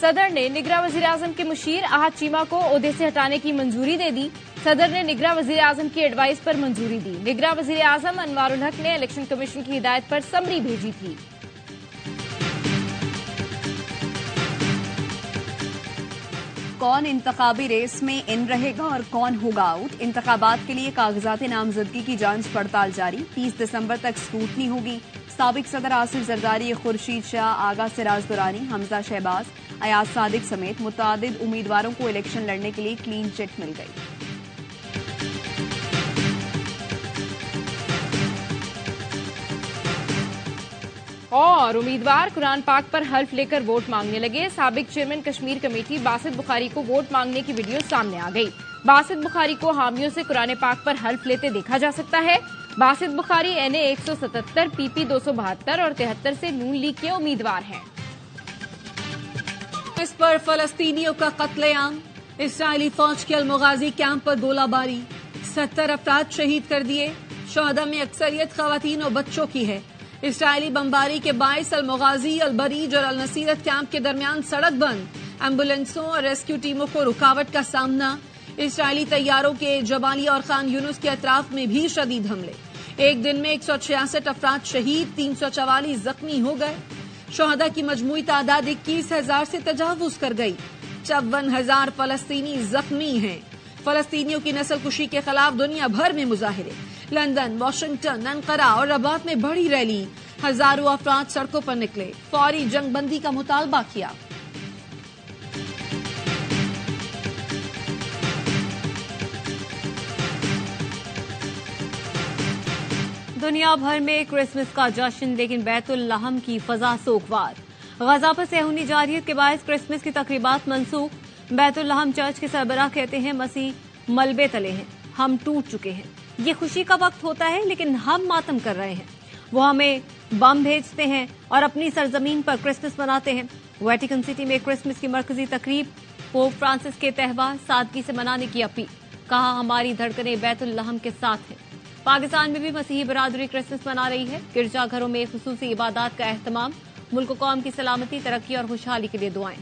सदर ने निगरां वजीर आजम के मुशीर अहद चीमा को ओहदे से हटाने की मंजूरी दे दी। सदर ने निगरां वजीर आजम की एडवाइस पर मंजूरी दी। निगरां वजीर आजम अनवारुल हक ने इलेक्शन कमीशन की हिदायत पर समरी भेजी थी। कौन इंतखाबी रेस में इन रहेगा और कौन होगा आउट? इंतखाबात के लिए कागजात नामजदगी की जांच पड़ताल जारी। 30 दिसंबर तक स्क्रूटनी होगी। साबिक सदर आसिफ जरदारी, खुर्शीद शाह, आगा सिराज दुरानी, हमजा शहबाज, अयाज सादिक समेत मुतादिद उम्मीदवारों को इलेक्शन लड़ने के लिए क्लीन चिट मिल गई। और उम्मीदवार कुरान पाक पर हल्फ लेकर वोट मांगने लगे। साबिक चेयरमैन कश्मीर कमेटी बासित बुखारी को वोट मांगने की वीडियो सामने आ गई। बासित बुखारी को हामियों से कुरान पाक पर हल्फ लेते देखा जा सकता है। बासित बुखारी NA 177, PP 272 और 73 से नून लीग के उम्मीदवार हैं। इस पर फलस्तीनियों का कत्लेआम। इस्राएली फौज के अलमुगाजी कैंप पर गोलाबारी। 70 अफराद शहीद कर दिए। शहदा में अक्सरियत खवातीन और बच्चों की है। इस्राएली बमबारी के बायस अलमुगाजी, अलबरीज और अलनसीरत कैंप के दरमियान सड़क बंद। एम्बुलेंसों और रेस्क्यू टीमों को रुकावट का सामना। इस्राएली तैयारों के जबाली और खान यूनुस के अतराफ में भी शदीद हमले। एक दिन में 166 अफराद शहीद, 344 जख्मी हो गए। शहदा की मजमूई तादाद 21,000 से तजावुज कर गई। 54,000 फलस्तीनी जख्मी हैं। फलस्तीनियों की नस्लकुशी के खिलाफ दुनिया भर में मुजाहिरे। लंदन, वाशिंगटन, अंकारा और रबात में बड़ी रैली। हजारों अफराद सड़कों पर निकले, फौरी जंगबंदी का मुतालबा किया। दुनिया भर में क्रिसमस का जश्न, लेकिन बैतुल लहम की फजा सोगवार। गजा पर सेहूनी जारियत के बायस क्रिसमस की तकरीबात मनसूख। बैतुल लहम चर्च के सरबराह कहते हैं, मसीह मलबे तले हैं, हम टूट चुके हैं। ये खुशी का वक्त होता है, लेकिन हम मातम कर रहे हैं। वो हमें बम भेजते हैं और अपनी सरजमीन पर क्रिसमस मनाते हैं। वेटिकन सिटी में क्रिसमस की मरकजी तकरीब। पोप फ्रांसिस के त्यौहार सादगी से मनाने की अपील। कहा, हमारी धड़कनें बैतुल लहम के साथ हैं। पाकिस्तान में भी मसीही बरादरी क्रिसमस मना रही है। गिरजाघरों में खुसूसी इबादत का एहतमाम। मुल्क कौम की सलामती, तरक्की और खुशहाली के लिए दुआएं।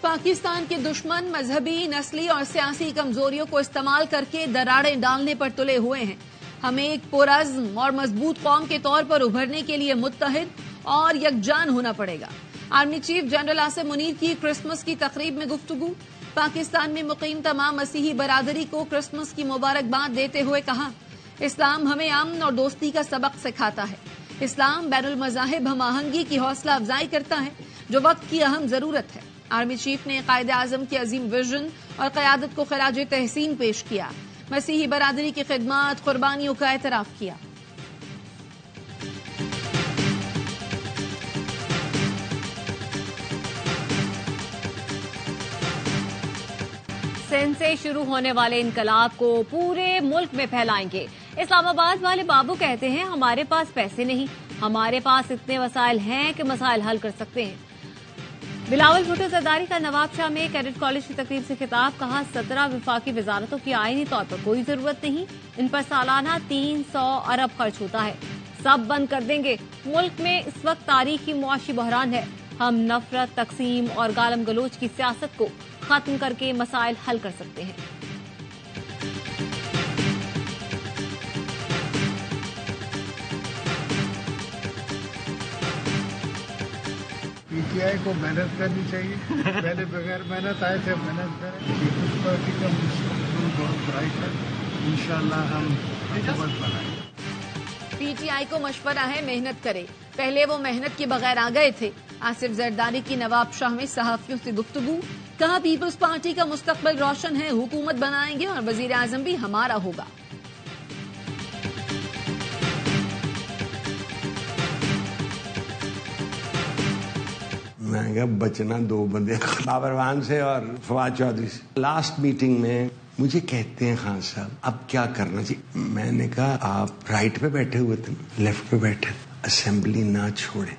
पाकिस्तान के दुश्मन मजहबी, नस्ली और सियासी कमजोरियों को इस्तेमाल करके दरारें डालने पर तुले हुए हैं। हमें एक पुरअज़्म और मजबूत कौम के तौर पर उभरने के लिए मुत्तहिद और यकजान होना पड़ेगा। Army chief general Asim Munir की क्रिसमस की तकरीब में गुफ्तगू। पाकिस्तान में मुकीम तमाम मसीही बरादरी को क्रिसमस की मुबारकबाद देते हुए कहा, इस्लाम हमें अमन और दोस्ती का सबक सिखाता है। इस्लाम बैनुल मज़ाहिब हम आहंगी की हौसला अफजाई करता है, जो वक्त की अहम जरूरत है। आर्मी चीफ ने कायदे आजम की अजीम विजन और क़यादत को खराज तहसीन पेश किया। मसीही बरादरी की खिदमत, कुर्बानियों का एतराफ किया। सिंध से शुरू होने वाले इनकलाब को पूरे मुल्क में फैलाएंगे। इस्लामाबाद वाले बाबू कहते हैं, हमारे पास पैसे नहीं, हमारे पास इतने वसाइल हैं कि मसाइल हल कर सकते हैं। बिलावल भुट्टो जरदारी का नवाब शाह में कैडेट कॉलेज की तकरीब से खिताब। कहा, 17 विफाकी वजारतों की आईनी तौर पर कोई जरूरत नहीं, इन पर सालाना 300 अरब खर्च होता है, सब बंद कर देंगे। मुल्क में इस वक्त तारीखी मुआशी बहरान है। हम नफरत, तकसीम और गालम गलोच की सियासत को खत्म करके मसाइल हल कर सकते हैं। PTI को मेहनत करनी चाहिए। पहले बगैर मेहनत आए थे, मेहनत करें। पीपल्स पार्टी का मुस्तकबिल बहुत ब्राइट है, इंशाल्लाह हम हुकूमत बनाएंगे। PTI को मशवरा है, मेहनत करे। पहले वो मेहनत के बगैर आ गए थे। आसिफ जरदारी की नवाब शाह में सहाफियों से गुफ्तगू। कहा, पीपल्स पार्टी का मुस्तकबिल रोशन है, हुकूमत बनाएंगे और वजीर आजम भी हमारा होगा। मैं बचना दो बंदे, बाबरवान से और फवाद चौधरी से। लास्ट मीटिंग में मुझे कहते हैं, खान साहब अब क्या करना चाहिए। मैंने कहा, आप राइट पे बैठे हुए थे, लेफ्ट पे बैठे, असेंबली ना छोड़े।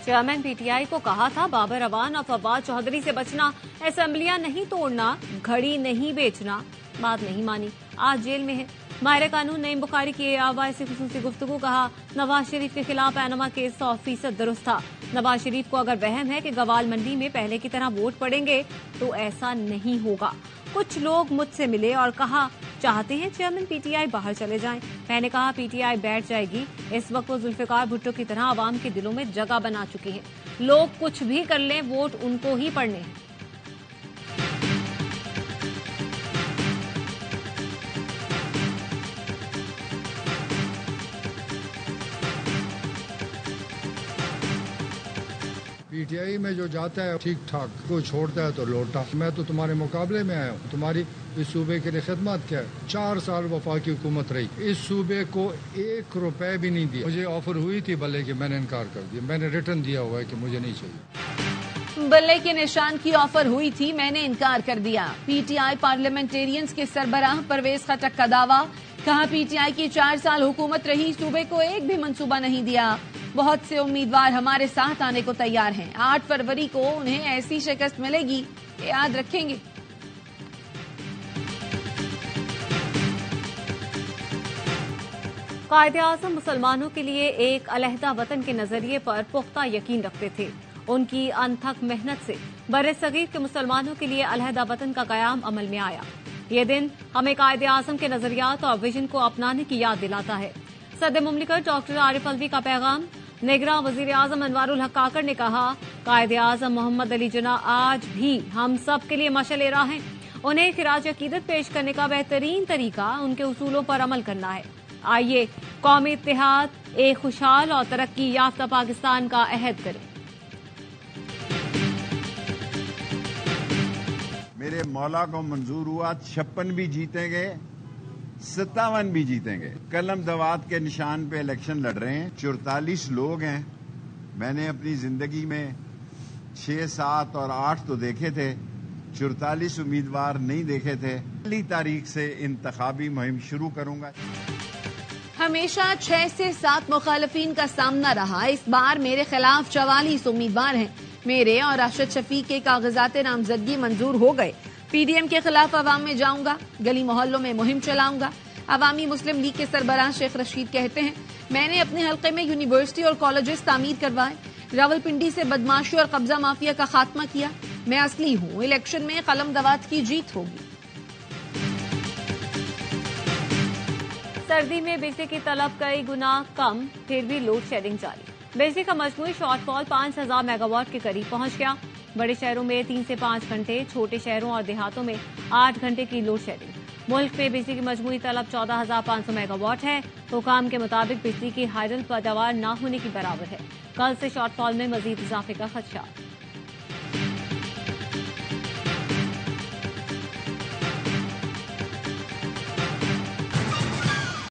चेयरमैन पीटीआई को कहा था बाबर अवान और फवाद चौधरी से बचना, असेंबलियां नहीं तोड़ना, घड़ी नहीं बेचना। बात नहीं मानी, आज जेल में है। माहिर कानून नईम बुखारी की आवाज से खुसूसी गुफ्तगू, कहा नवाज शरीफ के खिलाफ पैनामा केस 100% दुरुस्त था। नवाज शरीफ को अगर वहम है कि गवाल मंडी में पहले की तरह वोट पड़ेंगे तो ऐसा नहीं होगा। कुछ लोग मुझसे मिले और कहा चाहते हैं चेयरमैन पीटीआई बाहर चले जाएं। मैंने कहा पीटीआई बैठ जाएगी। इस वक्त वो जुल्फिकार भुट्टो की तरह आवाम के दिलों में जगह बना चुकी है। लोग कुछ भी कर लें, वोट उनको ही पड़ने हैं। पीटीआई में जो जाता है ठीक ठाक, कोई छोड़ता है तो लौटा। मैं तो तुम्हारे मुकाबले में आया हूँ। तुम्हारी इस सूबे के लिए खिदमत क्या है? 4 साल वफाकी हुकूमत रही, इस सूबे को 1 रुपए भी नहीं दिया। मुझे ऑफर हुई थी बल्ले की, मैंने इनकार कर दिया। मैंने रिटर्न दिया हुआ है कि मुझे नहीं चाहिए। बल्ले के निशान की ऑफर हुई थी, मैंने इनकार कर दिया। पीटीआई पार्लियामेंटेरियंस के सरबराह परवेज खटक का दावा, कहा पीटीआई की 4 साल हुकूमत रही, सूबे को एक भी मंसूबा नहीं दिया। बहुत से उम्मीदवार हमारे साथ आने को तैयार हैं। 8 फरवरी को उन्हें ऐसी शिकस्त मिलेगी कि याद रखेंगे। कायदे-आज़म मुसलमानों के लिए एक अलहदा वतन के नजरिए पर पुख्ता यकीन रखते थे। उनकी अनथक मेहनत से बर्र-ए-सगीर के मुसलमानों के लिए अलहदा वतन का कयाम अमल में आया। ये दिन हमें कायदे-आज़म के नजरियात और विजन को अपनाने की याद दिलाता है। सदर मुमलिकत डॉक्टर आरिफ अलवी का पैगाम। निगरान वजीर आजम अनवारुल हक काकड़ ने कहा कायदे आजम मोहम्मद अली जिन्ना आज भी हम सब के लिए मशअल राह हैं। उन्हें खिराज अकीदत पेश करने का बेहतरीन तरीका उनके उसूलों पर अमल करना है। आइए कौमी इत्तेहाद, एक खुशहाल और तरक्की याफ्ता पाकिस्तान का अहद करें। मेरे मौला को मंजूर हुआ 56 भी जीतेंगे, 57 भी जीतेंगे। कलम दवात के निशान पे इलेक्शन लड़ रहे हैं। 44 लोग हैं। मैंने अपनी जिंदगी में 6, 7 और 8 तो देखे थे, 44 उम्मीदवार नहीं देखे थे। पहली तारीख से इंतखाबी मुहिम शुरू करूंगा। हमेशा 6 से 7 मुखालफीन का सामना रहा। इस बार मेरे खिलाफ 44 उम्मीदवार हैं। मेरे और राशिद शफीक के कागजात नामजदगी मंजूर हो गए। पीडीएम के खिलाफ अवाम में जाऊंगा, गली मोहल्लों में मुहिम चलाऊंगा। अवामी मुस्लिम लीग के सरबराह शेख रशीद कहते हैं मैंने अपने हल्के में यूनिवर्सिटी और कॉलेजेस तामीर करवाए, रावलपिंडी से बदमाशी और कब्जा माफिया का खात्मा किया। मैं असली हूँ, इलेक्शन में कलम दवात की जीत होगी। सर्दी में बिजली की तलब कई गुना कम, फिर भी लोड शेडिंग जारी। बिजली का मजमूई शॉर्टफॉल 5000 मेगावाट के करीब पहुंच गया। बड़े शहरों में 3 से 5 घंटे, छोटे शहरों और देहातों में 8 घंटे की लोड शेडिंग। मुल्क में बिजली की मजमूई तलब 14,500 मेगावाट है। हुकाम के मुताबिक बिजली की हाइडल पैदावार न होने की बराबर है। कल से शॉर्टफॉल में मजीद इजाफे का खदशा।